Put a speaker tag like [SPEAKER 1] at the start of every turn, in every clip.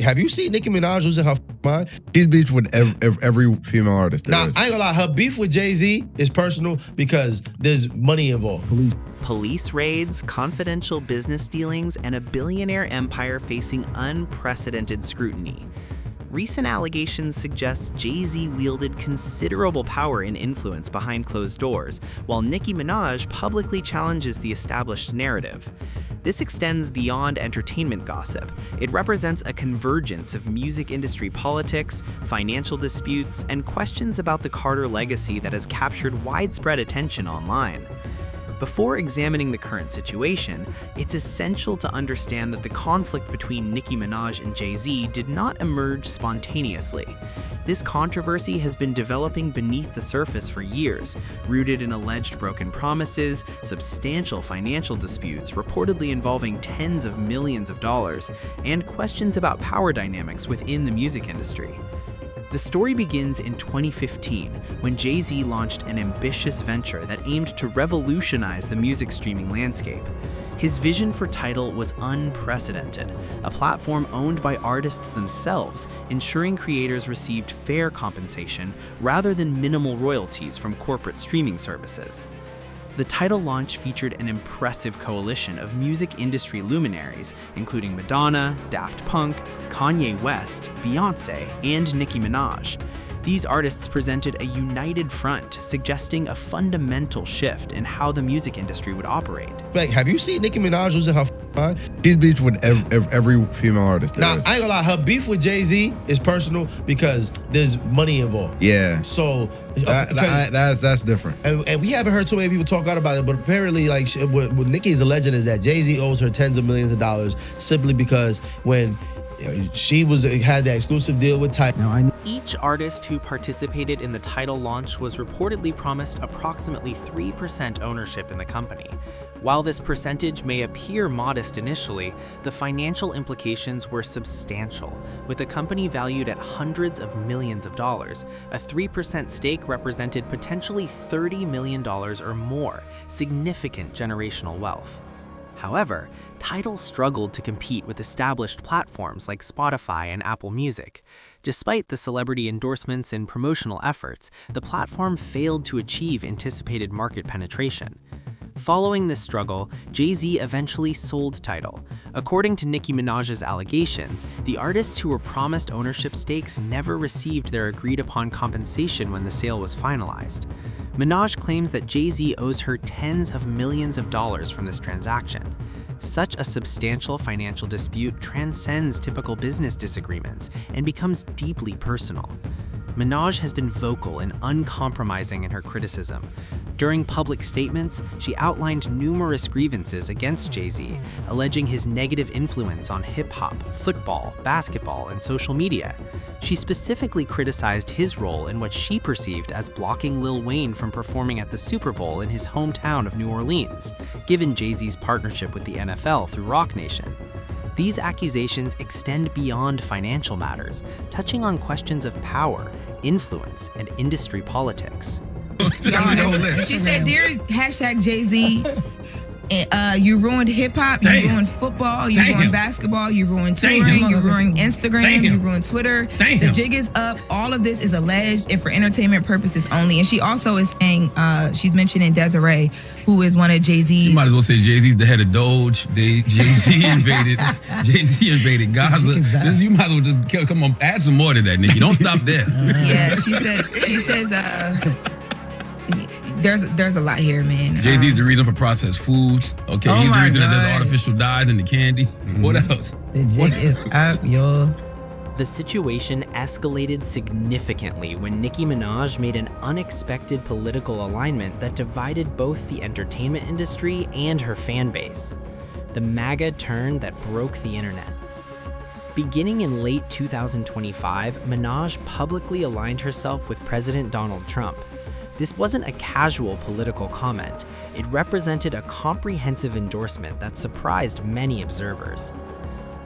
[SPEAKER 1] have you seen Nicki Minaj losing her mind?
[SPEAKER 2] She's beefed with every female artist.
[SPEAKER 1] Now, I ain't gonna lie, her beef with JayZ is personal because there's money involved.
[SPEAKER 3] Police raids, confidential business dealings, and a billionaire empire facing unprecedented scrutiny. Recent allegations suggest JayZ wielded considerable power and influence behind closed doors, while Nicki Minaj publicly challenges the established narrative. This extends beyond entertainment gossip. It represents a convergence of music industry politics, financial disputes, and questions about the Carter legacy that has captured widespread attention online. Before examining the current situation, it's essential to understand that the conflict between Nicki Minaj and JayZ did not emerge spontaneously. This controversy has been developing beneath the surface for years, rooted in alleged broken promises, substantial financial disputes reportedly involving tens of millions of dollars, and questions about power dynamics within the music industry. The story begins in 2015 when JayZ launched an ambitious venture that aimed to revolutionize the music streaming landscape. His vision for Tidal was unprecedented, a platform owned by artists themselves, ensuring creators received fair compensation rather than minimal royalties from corporate streaming services. The Tidal launch featured an impressive coalition of music industry luminaries, including Madonna, Daft Punk, Kanye West, Beyonce, and Nicki Minaj. These artists presented a united front, suggesting a fundamental shift in how the music industry would operate.
[SPEAKER 1] Like, have you seen Nicki Minaj losing her mind?
[SPEAKER 2] She's beefed with every female artist.
[SPEAKER 1] Now, I ain't gonna lie, her beef with JayZ is personal because there's money involved.
[SPEAKER 2] Yeah.
[SPEAKER 1] So
[SPEAKER 2] that's different.
[SPEAKER 1] And we haven't heard too many people talk out about it, but apparently, like, what Nicki is alleged is that JayZ owes her tens of millions of dollars simply because when she had that exclusive deal with Tidal.
[SPEAKER 3] Each artist who participated in the Tidal launch was reportedly promised approximately 3% ownership in the company. While this percentage may appear modest initially, the financial implications were substantial. With the company valued at hundreds of millions of dollars, a 3% stake represented potentially $30 million or more, significant generational wealth. However, Tidal struggled to compete with established platforms like Spotify and Apple Music. Despite the celebrity endorsements and promotional efforts, the platform failed to achieve anticipated market penetration. Following this struggle, JayZ eventually sold Tidal. According to Nicki Minaj's allegations, the artists who were promised ownership stakes never received their agreed-upon compensation when the sale was finalized. Minaj claims that JayZ owes her tens of millions of dollars from this transaction. Such a substantial financial dispute transcends typical business disagreements and becomes deeply personal. Minaj has been vocal and uncompromising in her criticism. During public statements, she outlined numerous grievances against JayZ, alleging his negative influence on hip-hop, football, basketball, and social media. She specifically criticized his role in what she perceived as blocking Lil Wayne from performing at the Super Bowl in his hometown of New Orleans, given JayZ's partnership with the NFL through Roc Nation. These accusations extend beyond financial matters, touching on questions of power, influence, and industry politics.
[SPEAKER 4] She said, "Dear #JayZ, you ruined hip hop, you ruined football, you ruined basketball, you ruined touring, you ruined Instagram, you ruined Twitter. The jig is up. All of this is alleged and for entertainment purposes only." And she also is saying, she's mentioning Desiree, who is one of JayZ's.
[SPEAKER 5] You might as well say JayZ's the head of Doge. JayZ invaded Gaza. You might as well just come on, add some more to that, Nicki. Don't stop there.
[SPEAKER 4] Yeah, she says. There's a lot here, man.
[SPEAKER 5] JayZ's the reason for processed foods. Okay, he's the reason that there's artificial dyes in the candy. What else?
[SPEAKER 4] The jig is up, yo.
[SPEAKER 3] The situation escalated significantly when Nicki Minaj made an unexpected political alignment that divided both the entertainment industry and her fan base. The MAGA turn that broke the internet. Beginning in late 2025, Minaj publicly aligned herself with President Donald Trump. This wasn't a casual political comment. It represented a comprehensive endorsement that surprised many observers.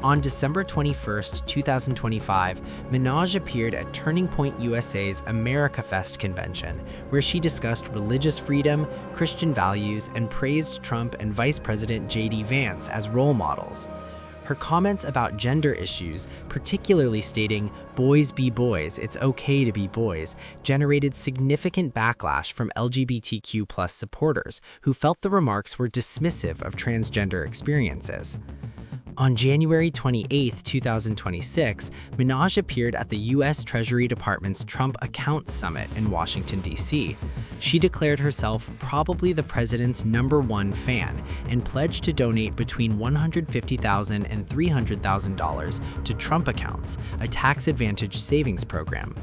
[SPEAKER 3] On December 21st, 2025, Minaj appeared at Turning Point USA's America Fest convention, where she discussed religious freedom, Christian values, and praised Trump and Vice President J.D. Vance as role models. Her comments about gender issues, particularly stating, "Boys be boys, it's okay to be boys," generated significant backlash from LGBTQ+ supporters who felt the remarks were dismissive of transgender experiences. On January 28, 2026, Minaj appeared at the U.S. Treasury Department's Trump Accounts Summit in Washington, D.C. She declared herself probably the president's #1 fan and pledged to donate between $150,000 and $300,000 to Trump Accounts, a tax-advantaged savings program.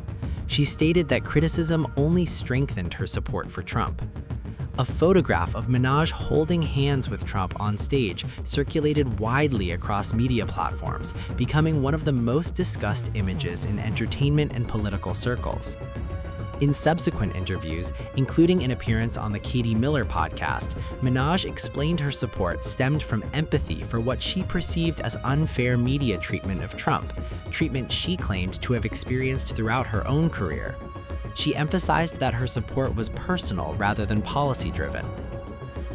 [SPEAKER 3] She stated that criticism only strengthened her support for Trump. A photograph of Minaj holding hands with Trump on stage circulated widely across media platforms, becoming one of the most discussed images in entertainment and political circles. In subsequent interviews, including an appearance on the Katie Miller podcast, Minaj explained her support stemmed from empathy for what she perceived as unfair media treatment of Trump, treatment she claimed to have experienced throughout her own career. She emphasized that her support was personal rather than policy-driven.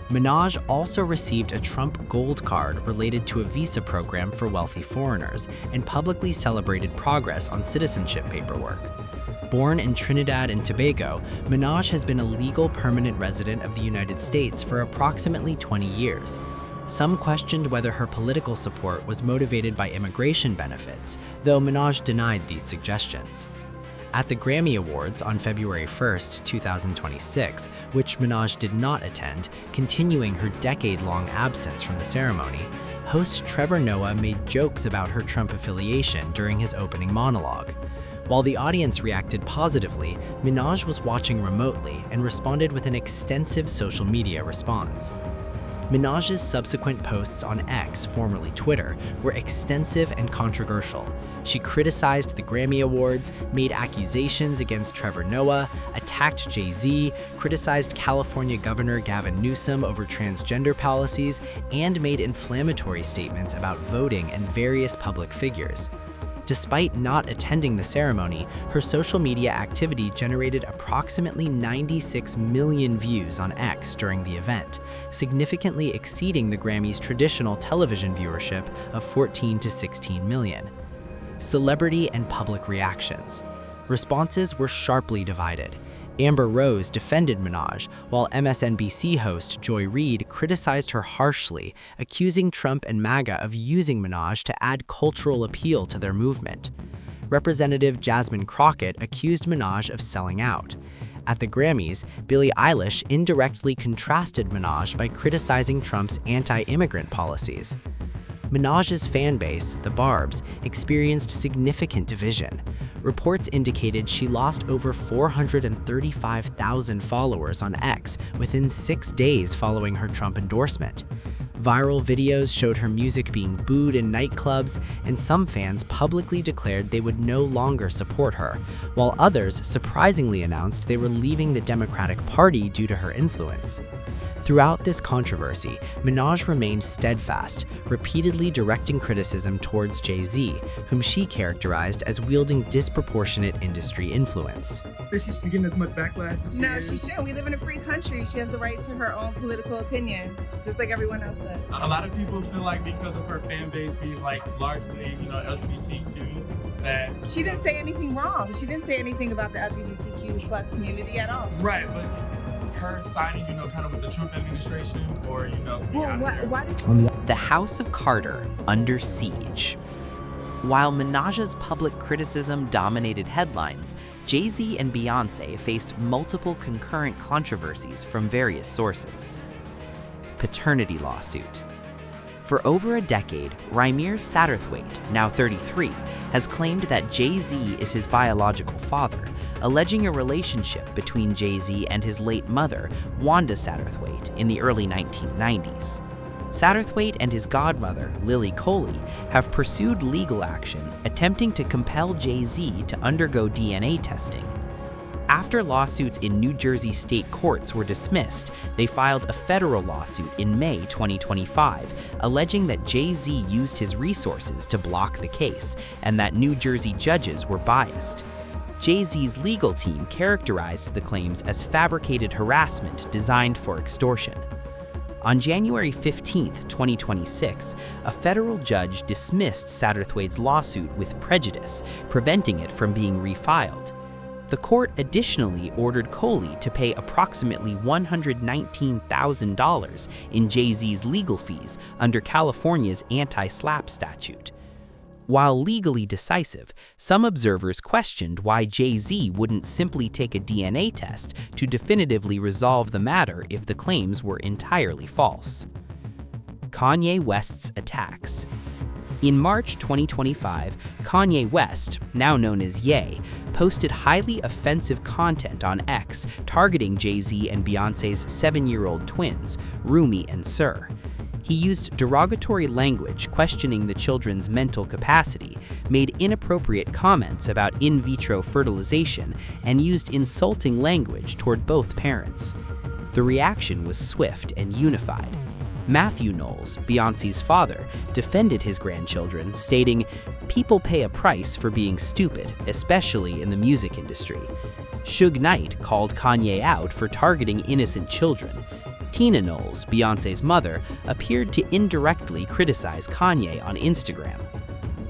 [SPEAKER 3] Minaj also received a Trump Gold Card related to a visa program for wealthy foreigners and publicly celebrated progress on citizenship paperwork. Born in Trinidad and Tobago, Minaj has been a legal permanent resident of the United States for approximately 20 years. Some questioned whether her political support was motivated by immigration benefits, though Minaj denied these suggestions. At the Grammy Awards on February 1, 2026, which Minaj did not attend, continuing her decade-long absence from the ceremony, host Trevor Noah made jokes about her Trump affiliation during his opening monologue. While the audience reacted positively, Minaj was watching remotely and responded with an extensive social media response. Minaj's subsequent posts on X, formerly Twitter, were extensive and controversial. She criticized the Grammy Awards, made accusations against Trevor Noah, attacked JayZ, criticized California Governor Gavin Newsom over transgender policies, and made inflammatory statements about voting and various public figures. Despite not attending the ceremony, her social media activity generated approximately 96 million views on X during the event, significantly exceeding the Grammys' traditional television viewership of 14 to 16 million. Celebrity and public reactions. Responses were sharply divided. Amber Rose defended Minaj, while MSNBC host Joy Reid criticized her harshly, accusing Trump and MAGA of using Minaj to add cultural appeal to their movement. Representative Jasmine Crockett accused Minaj of selling out. At the Grammys, Billie Eilish indirectly contrasted Minaj by criticizing Trump's anti-immigrant policies. Minaj's fan base, the Barbs, experienced significant division. Reports indicated she lost over 435,000 followers on X within 6 days following her Trump endorsement. Viral videos showed her music being booed in nightclubs, and some fans publicly declared they would no longer support her, while others surprisingly announced they were leaving the Democratic Party due to her influence. Throughout this controversy, Minaj remained steadfast, repeatedly directing criticism towards JayZ, whom she characterized as wielding disproportionate industry influence.
[SPEAKER 6] Is she getting as much backlash as she
[SPEAKER 4] No,
[SPEAKER 6] is?
[SPEAKER 4] she shouldn't. We live in a free country. She has the right to her own political opinion, just like everyone else does.
[SPEAKER 6] A lot of people feel like because of her fan base being like largely, LGBTQ, that
[SPEAKER 4] She didn't say anything wrong. She didn't say anything about the LGBTQ+ community at all.
[SPEAKER 6] right, but her siding, kind of with the Trump administration, or staying out of there.
[SPEAKER 4] Why did
[SPEAKER 3] The House of Carter under siege. While Minaj's public criticism dominated headlines, JayZ and Beyonce faced multiple concurrent controversies from various sources. Paternity lawsuit. For over a decade, Rymir Satterthwaite, now 33, has claimed that JayZ is his biological father, alleging a relationship between JayZ and his late mother, Wanda Satterthwaite, in the early 1990s. Satterthwaite and his godmother, Lily Coley, have pursued legal action, attempting to compel JayZ to undergo DNA testing. After lawsuits in New Jersey state courts were dismissed, they filed a federal lawsuit in May 2025, alleging that JayZ used his resources to block the case and that New Jersey judges were biased. JayZ's legal team characterized the claims as fabricated harassment designed for extortion. On January 15, 2026, a federal judge dismissed Satterthwaite's lawsuit with prejudice, preventing it from being refiled. The court additionally ordered Coley to pay approximately $119,000 in JayZ's legal fees under California's anti-SLAPP statute. While legally decisive, some observers questioned why JayZ wouldn't simply take a DNA test to definitively resolve the matter if the claims were entirely false. Kanye West's attacks. In March 2025, Kanye West, now known as Ye, posted highly offensive content on X targeting JayZ and Beyonce's 7-year-old twins, Rumi and Sir. He used derogatory language questioning the children's mental capacity, made inappropriate comments about in vitro fertilization, and used insulting language toward both parents. The reaction was swift and unified. Matthew Knowles, Beyonce's father, defended his grandchildren, stating, "People pay a price for being stupid, especially in the music industry." Suge Knight called Kanye out for targeting innocent children. Tina Knowles, Beyonce's mother, appeared to indirectly criticize Kanye on Instagram.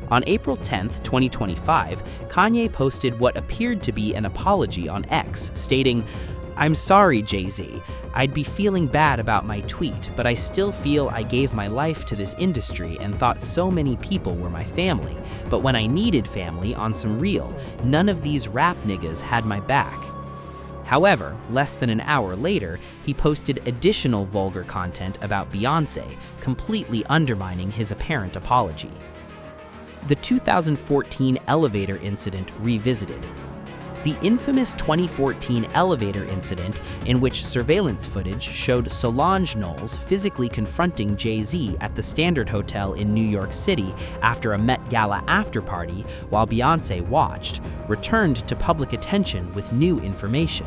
[SPEAKER 3] On April 10, 2025, Kanye posted what appeared to be an apology on X, stating, "I'm sorry, JayZ. I'd be feeling bad about my tweet, but I still feel I gave my life to this industry and thought so many people were my family. But when I needed family on some real, none of these rap niggas had my back." However, less than an hour later, he posted additional vulgar content about Beyonce, completely undermining his apparent apology. The 2014 elevator incident revisited. The infamous 2014 elevator incident, in which surveillance footage showed Solange Knowles physically confronting JayZ at the Standard Hotel in New York City after a Met Gala after-party while Beyonce watched, returned to public attention with new information.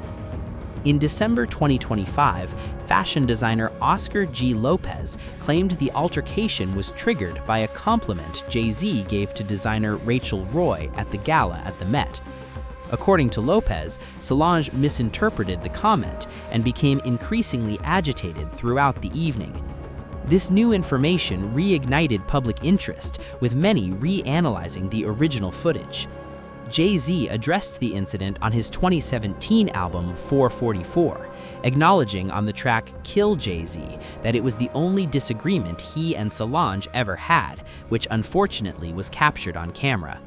[SPEAKER 3] In December 2025, fashion designer Oscar G. Lopez claimed the altercation was triggered by a compliment JayZ gave to designer Rachel Roy at the gala at the Met. According to Lopez, Solange misinterpreted the comment and became increasingly agitated throughout the evening. This new information reignited public interest, with many reanalyzing the original footage. JayZ addressed the incident on his 2017 album 444, acknowledging on the track Kill JayZ that it was the only disagreement he and Solange ever had, which unfortunately was captured on camera.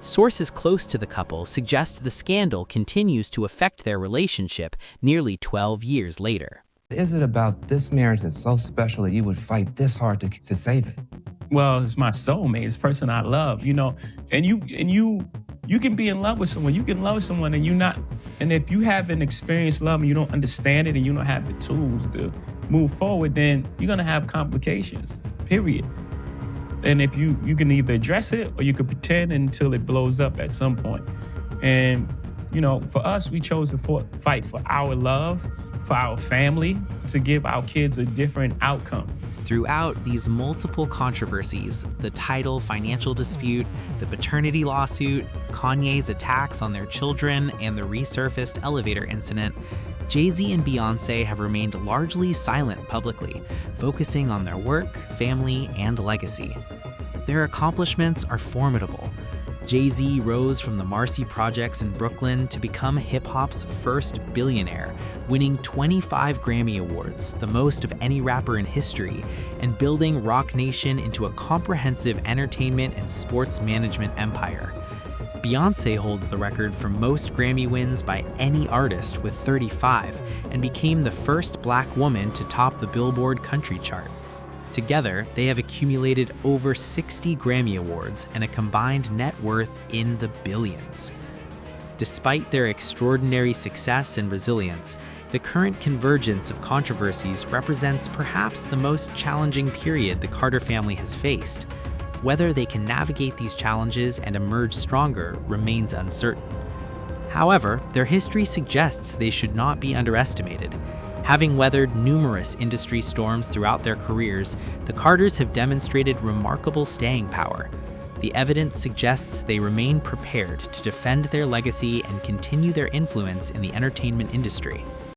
[SPEAKER 3] Sources close to the couple suggest the scandal continues to affect their relationship nearly 12 years later.
[SPEAKER 7] Is it about this marriage that's so special that you would fight this hard to save it?
[SPEAKER 6] Well, it's my soulmate. It's the person I love, and you can be in love with someone. You can love someone and if you haven't experienced love and you don't understand it and you don't have the tools to move forward, then you're gonna have complications, period. And if you can either address it or you can pretend until it blows up at some point. And, for us, we chose to fight for our love, for our family, to give our kids a different outcome.
[SPEAKER 3] Throughout these multiple controversies, the Tidal financial dispute, the paternity lawsuit, Kanye's attacks on their children, and the resurfaced elevator incident, JayZ and Beyonce have remained largely silent publicly, focusing on their work, family, and legacy. Their accomplishments are formidable. JayZ rose from the Marcy Projects in Brooklyn to become hip-hop's first billionaire, winning 25 Grammy Awards, the most of any rapper in history, and building Roc Nation into a comprehensive entertainment and sports management empire. Beyonce holds the record for most Grammy wins by any artist with 35, and became the first Black woman to top the Billboard country chart. Together, they have accumulated over 60 Grammy Awards and a combined net worth in the billions. Despite their extraordinary success and resilience, the current convergence of controversies represents perhaps the most challenging period the Carter family has faced. Whether they can navigate these challenges and emerge stronger remains uncertain. However, their history suggests they should not be underestimated. Having weathered numerous industry storms throughout their careers, the Carters have demonstrated remarkable staying power. The evidence suggests they remain prepared to defend their legacy and continue their influence in the entertainment industry.